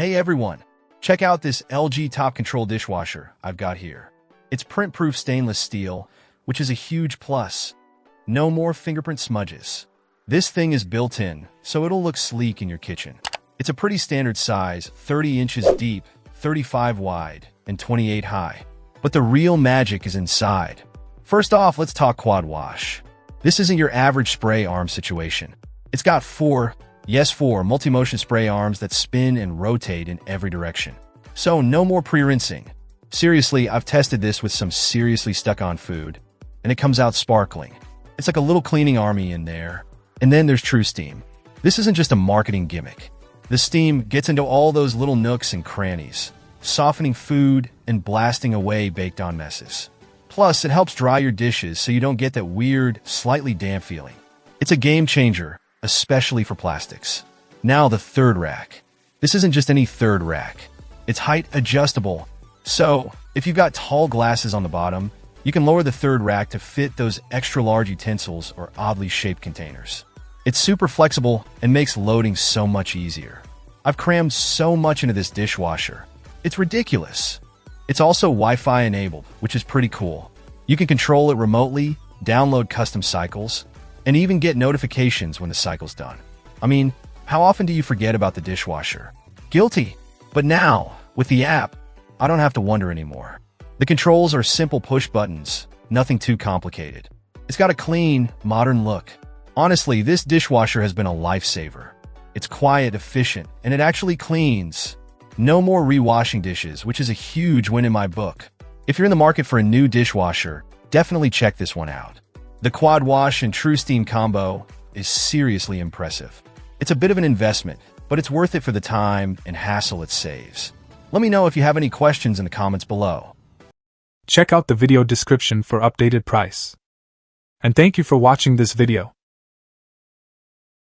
Hey everyone, check out this LG top control dishwasher I've got here. It's print-proof stainless steel, which is a huge plus. No more fingerprint smudges. This thing is built in, so it'll look sleek in your kitchen. It's a pretty standard size, 30 inches deep, 35 wide, and 28 high. But the real magic is inside. First off, let's talk quad wash. This isn't your average spray arm situation. It's got four multi-motion spray arms that spin and rotate in every direction. So no more pre-rinsing. Seriously, I've tested this with some seriously stuck-on food, and it comes out sparkling. It's like a little cleaning army in there. And then there's True Steam. This isn't just a marketing gimmick. The steam gets into all those little nooks and crannies, softening food and blasting away baked-on messes. Plus, it helps dry your dishes so you don't get that weird, slightly damp feeling. It's a game changer, especially for plastics. Now the third rack. This isn't just any third rack. It's height adjustable. So, if you've got tall glasses on the bottom, you can lower the third rack to fit those extra large utensils or oddly shaped containers. It's super flexible and makes loading so much easier. I've crammed so much into this dishwasher. It's ridiculous. It's also Wi-Fi enabled, which is pretty cool. You can control it remotely, download custom cycles, and even get notifications when the cycle's done. I mean, how often do you forget about the dishwasher? Guilty. But now, with the app, I don't have to wonder anymore. The controls are simple push buttons, nothing too complicated. It's got a clean, modern look. Honestly, this dishwasher has been a lifesaver. It's quiet, efficient, and it actually cleans. No more rewashing dishes, which is a huge win in my book. If you're in the market for a new dishwasher, definitely check this one out. The Quad Wash and True Steam combo is seriously impressive. It's a bit of an investment, but it's worth it for the time and hassle it saves. Let me know if you have any questions in the comments below. Check out the video description for updated price. And thank you for watching this video.